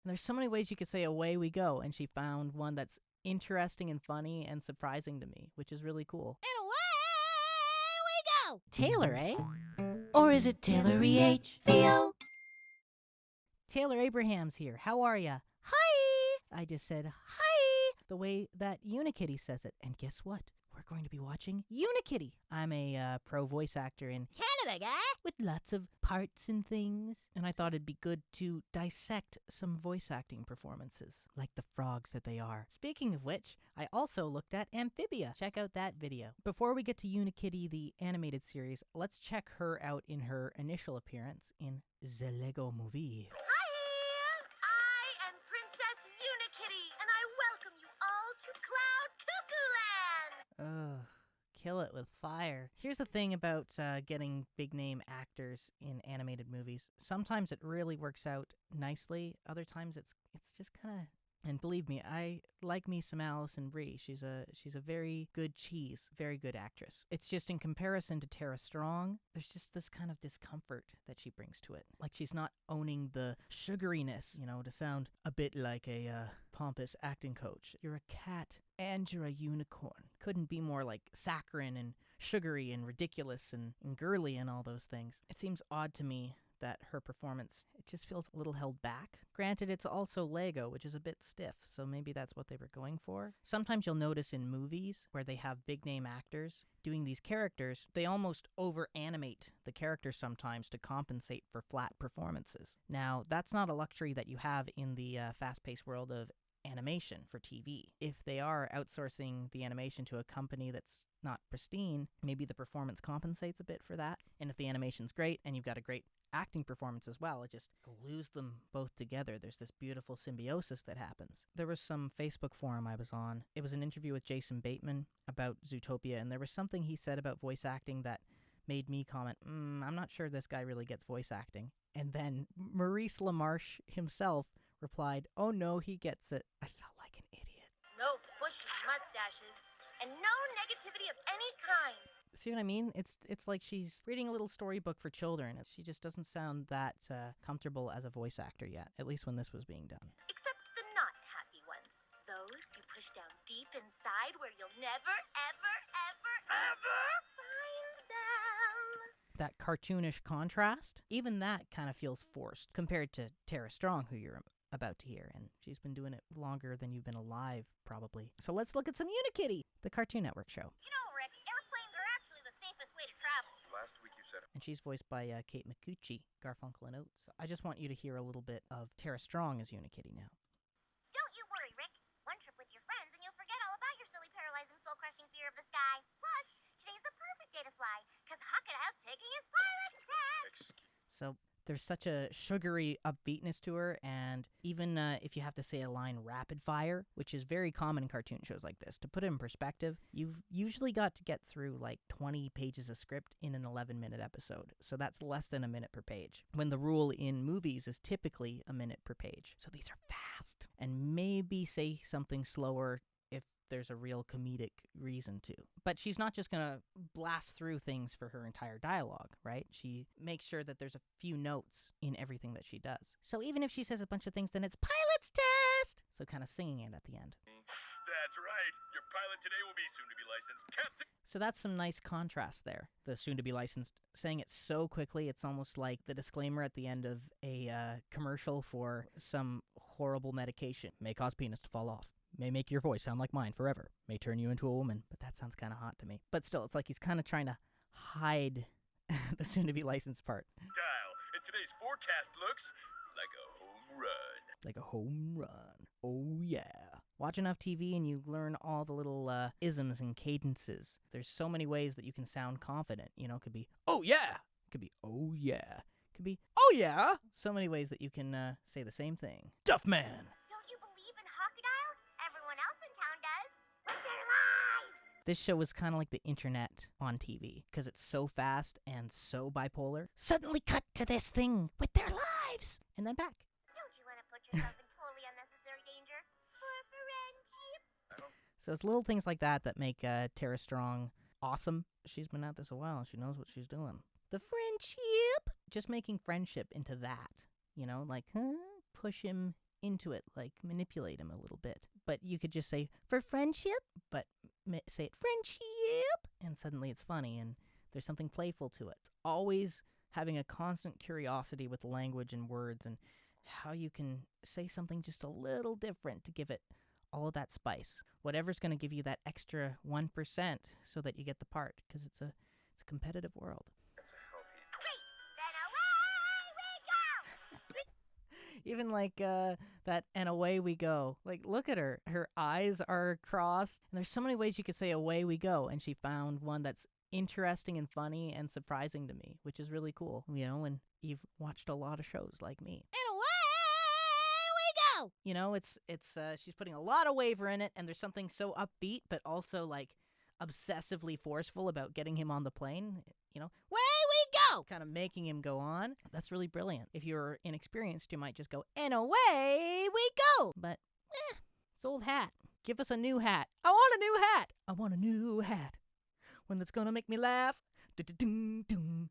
And there's so many ways you could say away we go, and she found one that's interesting and funny and surprising to me, which is really cool. And away we go! Taylor, eh? Or is it Taylory H? Theo? Taylor Abraham's here. How are ya? Hi! I just said hi the way that Unikitty says it. And guess what? We're going to be watching Unikitty. I'm a pro voice actor in Canada guy? with lots of parts and things. And I thought it'd be good to dissect some voice acting performances, like the frogs that they are. Speaking of which, I also looked at Amphibia. Check out that video. Before we get to Unikitty, the animated series, let's check her out in her initial appearance in The Lego Movie. Hi! I am Princess Unikitty, and I welcome you all to Cloud Cuckoo Land! Ugh. Kill it with fire. Here's the thing about getting big name actors in animated movies. Sometimes it really works out nicely. Other times it's just kind of. And believe me, I like me some Alison Brie. She's a very good cheese, very good actress. It's just in comparison to tarastrong, there's just this kind of discomfort that she brings to it. Like she's not owning the sugariness, to sound a bit like a pompous acting coach. You're a cat and you're a unicorn. Couldn't be more like saccharine and sugary and ridiculous and girly and all those things. It seems odd to me that her performance, it just feels a little held back. Granted, it's also Lego, which is a bit stiff, so maybe that's what they were going for. Sometimes you'll notice in movies where they have big name actors doing these characters, they almost over-animate the characters sometimes to compensate for flat performances. Now, that's not a luxury that you have in the fast-paced world of animation for TV. If they are outsourcing the animation to a company that's not pristine, maybe the performance compensates a bit for that. And if the animation's great and you've got a great acting performance as well, it just glues them both together. There's this beautiful symbiosis that happens. There was some Facebook forum I was on. It was an interview with Jason Bateman about Zootopia, and there was something he said about voice acting that made me comment, I'm not sure this guy really gets voice acting. And then Maurice LaMarche himself replied, oh no, he gets it. I felt like an idiot. No bushy mustaches, and no negativity of any kind. See what I mean? It's like she's reading a little storybook for children. She just doesn't sound that comfortable as a voice actor yet, at least when this was being done. Except the not happy ones. Those you push down deep inside where you'll never, ever, ever, ever find them. That cartoonish contrast, even that kind of feels forced compared to tarastrong, who you're about to hear, and she's been doing it longer than you've been alive, probably. So let's look at some Unikitty, the Cartoon Network show. You know, Rick, airplanes are actually the safest way to travel. Last week you said And she's voiced by Kate McCucci, Garfunkel and Oates. I just want you to hear a little bit of tarastrong as Unikitty now. Don't you worry, Rick. One trip with your friends and you'll forget all about your silly, paralyzing, soul-crushing fear of the sky. Plus, today's the perfect day to fly, because Hakada's taking his pilot's test. So there's such a sugary upbeatness to her, and even if you have to say a line rapid fire, which is very common in cartoon shows like this, to put it in perspective, you've usually got to get through like 20 pages of script in an 11-minute episode. So that's less than a minute per page, when the rule in movies is typically a minute per page. So these are fast, and maybe say something slower if there's a real comedic reason to. But she's not just going to blast through things for her entire dialogue, right? She makes sure that there's a few notes in everything that she does. So even if she says a bunch of things, then it's pilot's test! So kind of singing it at the end. that's right. Your pilot today will be soon to be licensed Captain. So that's some nice contrast there. The soon-to-be licensed, saying it so quickly, it's almost like the disclaimer at the end of a commercial for some horrible medication. May cause penis to fall off. May make your voice sound like mine forever. May turn you into a woman. But that sounds kind of hot to me. But still, it's like he's kind of trying to hide the soon-to-be licensed part. Dial, and today's forecast looks like a home run. Like a home run. Oh, yeah. Watch enough TV and you learn all the little isms and cadences. There's so many ways that you can sound confident. You know, it could be, oh, yeah. It could be, oh, yeah. It could be, oh, yeah. So many ways that you can say the same thing. Duff man. Don't you believe in Crocodile? Everyone else in town does. With their lives! This show was kind of like the internet on TV, because it's so fast and so bipolar. Suddenly cut to this thing with their lives, and then back. Don't you want to put yourself in totally unnecessary danger? For friendship? So it's little things like that that make tarastrong awesome. She's been at this a while, and she knows what she's doing. The friendship! Just making friendship into that. You know, like, push him into it, like manipulate him a little bit. But you could just say, for friendship, but say it, friendship, and suddenly it's funny and there's something playful to it. It's always having a constant curiosity with language and words and how you can say something just a little different to give it all of that spice. Whatever's going to give you that extra 1% so that you get the part, because it's a competitive world. That's a healthy. Then away we go! Even like that, and away we go. Like, look at her. Her eyes are crossed. And there's so many ways you could say away we go. And she found one that's interesting and funny and surprising to me, which is really cool. You know, when you've watched a lot of shows like me. And away we go! You know, it's she's putting a lot of waver in it, and there's something so upbeat, but also like obsessively forceful about getting him on the plane. You know, Way we go! kind of making him go on. That's really brilliant. If you're inexperienced, you might just go, and away we go. But, it's old hat. Give us a new hat. I want a new hat. I want a new hat. One that's gonna make me laugh. Du-du-dum-dum.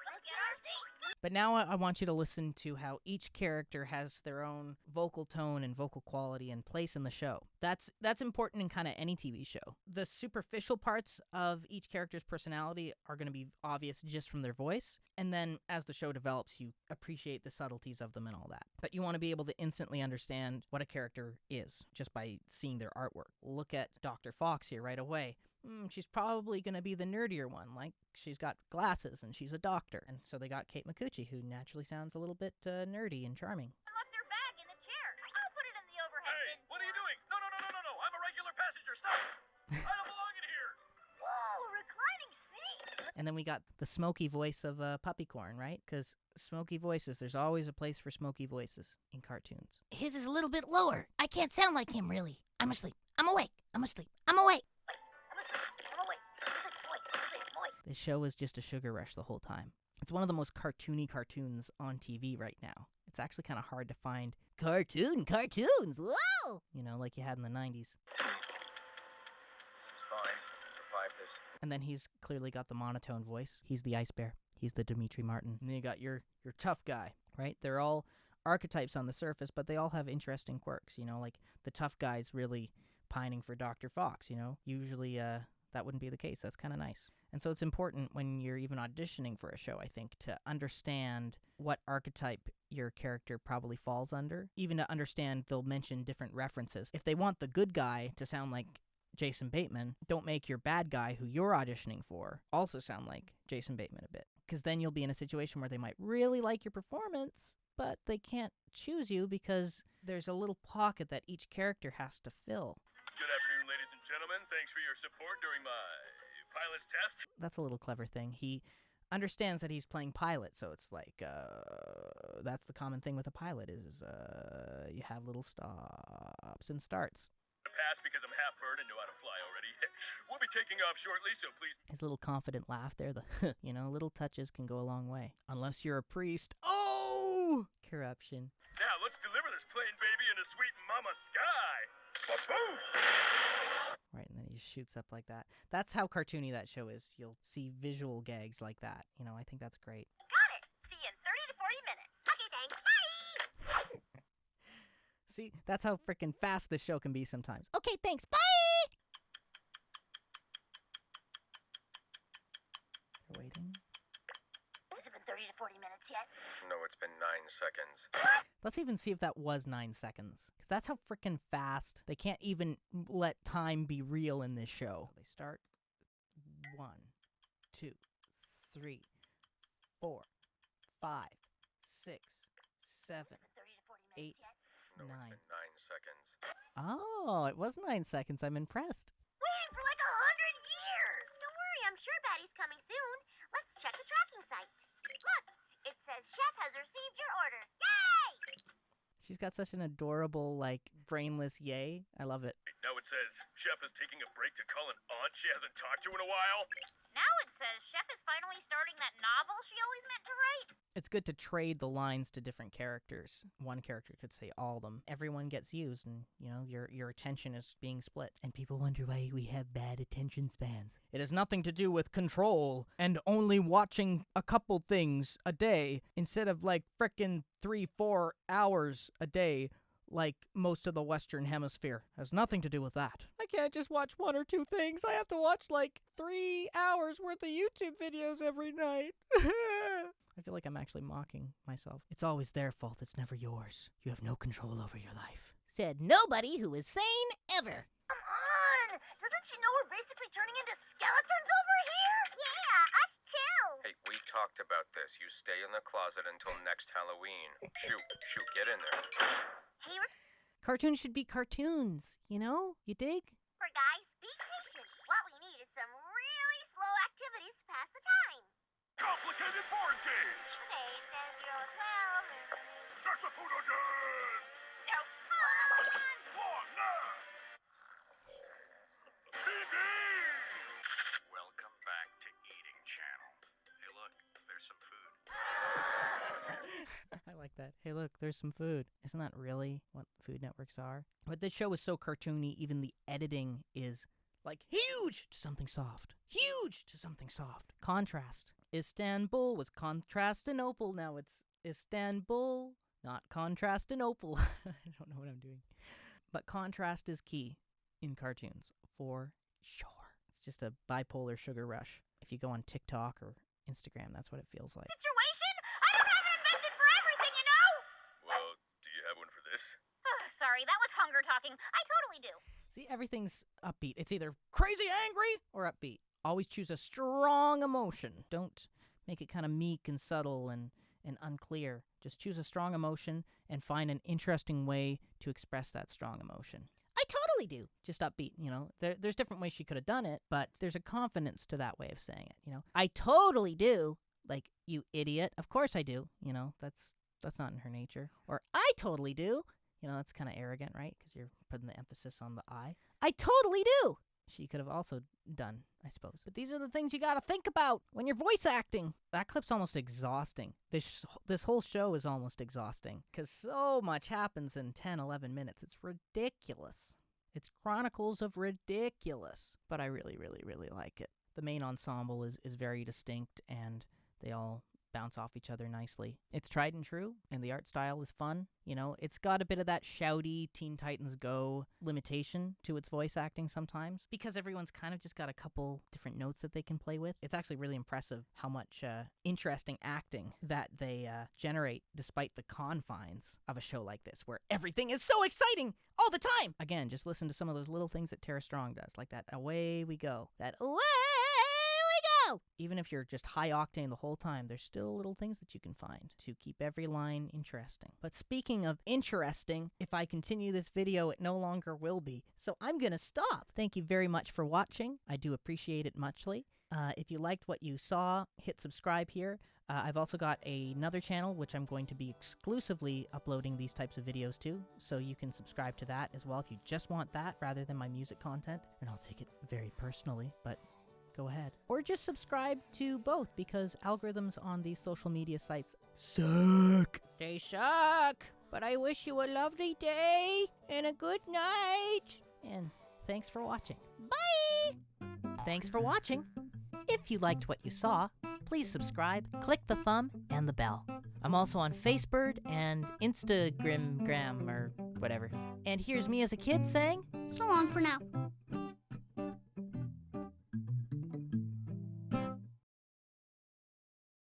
Let's get our seat! But now I want you to listen to how each character has their own vocal tone and vocal quality and place in the show. That's important in kind of any TV show. The superficial parts of each character's personality are going to be obvious just from their voice. And then as the show develops, you appreciate the subtleties of them and all that. But you want to be able to instantly understand what a character is just by seeing their artwork. Look at Dr. Fox here right away. She's probably going to be the nerdier one. Like, she's got glasses and she's a doctor. And so they got Kate Micucci, who naturally sounds a little bit nerdy and charming. I left their bag in the chair. I'll put it in the overhead Hey, bin. what are you doing? No. I'm a regular passenger. Stop. I don't belong in here. Whoa, reclining seat! And then we got the smoky voice of Puppycorn, right? Because smoky voices, there's always a place for smoky voices in cartoons. His is a little bit lower. I can't sound like him, really. I'm asleep. I'm awake. I'm asleep. I'm awake. This show is just a sugar rush the whole time. It's one of the most cartoony cartoons on TV right now. It's actually kind of hard to find cartoons, whoa! You know, like you had in the 90s. This is fine. Survive this. And then he's clearly got the monotone voice. He's the Ice Bear. He's the Dimitri Martin. And then you got your tough guy, right? They're all archetypes on the surface, but they all have interesting quirks, you know, like the tough guy's really pining for Dr. Fox, you know? Usually that wouldn't be the case. That's kind of nice. And so it's important when you're even auditioning for a show, I think, to understand what archetype your character probably falls under. Even to understand, they'll mention different references. If they want the good guy to sound like Jason Bateman, don't make your bad guy who you're auditioning for also sound like Jason Bateman a bit. Because then you'll be in a situation where they might really like your performance, but they can't choose you because there's a little pocket that each character has to fill. Good afternoon, ladies and gentlemen. Thanks for your support during my pilot's test. That's a little clever thing. He understands that he's playing pilot, so it's like, that's the common thing with a pilot is you have little stops and starts. Pass because I'm half bird and know how to fly already. We'll be taking off shortly, so please. His little confident laugh there, the you know, little touches can go a long way. Unless you're a priest. Oh! Corruption. Now let's deliver this plane baby into sweet mama sky. Baboosh! Right, and then he just shoots up like that. That's how cartoony that show is. You'll see visual gags like that. You know, I think that's great. Got it! See you in 30 to 40 minutes. Okay, thanks. Bye! See, that's how freaking fast this show can be sometimes. Okay, thanks. Bye! You're waiting. Has it been 30 to 40 minutes yet? No, it's been 9 seconds. Let's even see if that was 9 seconds. Because that's how freaking fast. They can't even let time be real in this show. They start 1, 2, 3, 4, 5, 6, 7, Has it been 30 to 40 minutes 8. yet? No, 9. it's been 9 seconds. Oh, it was 9 seconds. I'm impressed. Waiting for like 100 years! Don't worry, I'm sure Batty's coming soon. Let's check the tracking site. Look! It says Chef has received your order. Yay! She's got such an adorable, like, brainless yay. I love it. Now it says Chef is taking a break to call an aunt she hasn't talked to in a while. Now it says Chef is finally starting that novel she always meant to write. It's good to trade the lines to different characters. One character could say all of them. Everyone gets used, and, you know, your attention is being split. And people wonder why we have bad attention spans. It has nothing to do with control and only watching a couple things a day instead of, like, frickin' 3-4 hours a day like most of the Western Hemisphere. Has nothing to do with that. I can't just watch 1 or 2 things. I have to watch like 3 hours worth of YouTube videos every night. I feel like I'm actually mocking myself. It's always their fault. It's never yours. You have no control over your life. Said nobody who is sane ever. Come on! Doesn't she know we're basically turning into skeletons over here? Yeah, us too! Hey, we talked about this. You stay in the closet until next Halloween. Shoot, get in there. Hey, Cartoons should be cartoons, you know? You dig? guys, be patient. What we need is some really slow activities to pass the time. Complicated board games! Okay, it says 012 and... Check the food again! No, come on! One, TV! Welcome back to Eating Channel. Hey, look, there's some food. I like that. Hey, look, there's some food. Isn't that really what Food Networks are? But this show is so cartoony, even the editing is like huge to something soft. Huge to something soft. Contrast. Istanbul was Contrastinople. Now it's Istanbul, not Contrastinople. I don't know what I'm doing. But contrast is key in cartoons, for sure. It's just a bipolar sugar rush. If you go on TikTok or Instagram, that's what it feels like. Situation? I don't have an invention for everything, you know! Well, do you have one for this? Sorry, that was hunger talking. I totally do. See, everything's upbeat. It's either crazy angry or upbeat. Always choose a strong emotion. Don't make it kind of meek and subtle and unclear. Just choose a strong emotion and find an interesting way to express that strong emotion. I totally do. Just upbeat, you know. There's different ways she could have done it, but there's a confidence to that way of saying it, you know. I totally do. Like, you idiot. Of course I do. You know, that's not in her nature. Or I totally do. You know, that's kind of arrogant, right? Because you're putting the emphasis on the I. I totally do. She could have also done, I suppose. But these are the things you gotta think about when you're voice acting. That clip's almost exhausting. This whole show is almost exhausting. Because so much happens in 10, 11 minutes. It's ridiculous. It's chronicles of ridiculous. But I really, really, really like it. The main ensemble is very distinct, and they all bounce off each other nicely. It's tried and true, and the art style is fun. You know, it's got a bit of that shouty Teen Titans Go limitation to its voice acting sometimes, because everyone's kind of just got a couple different notes that they can play with. It's actually really impressive how much interesting acting that they generate despite the confines of a show like this, where everything is so exciting all the time. Again, just listen to some of those little things that Tarastrong does, like that away we go, that away. Even if you're just high octane the whole time, there's still little things that you can find to keep every line interesting. But speaking of interesting, if I continue this video, it no longer will be. So I'm gonna stop. Thank you very much for watching. I do appreciate it muchly. If you liked what you saw, hit subscribe here. I've also got another channel which I'm going to be exclusively uploading these types of videos to, so you can subscribe to that as well if you just want that rather than my music content. And I'll take it very personally, but go ahead. Or just subscribe to both, because algorithms on these social media sites suck. They suck. But I wish you a lovely day and a good night. And thanks for watching. Bye! Thanks for watching. If you liked what you saw, please subscribe, click the thumb, and the bell. I'm also on Facebook and Instagram or whatever. And here's me as a kid saying, So long for now.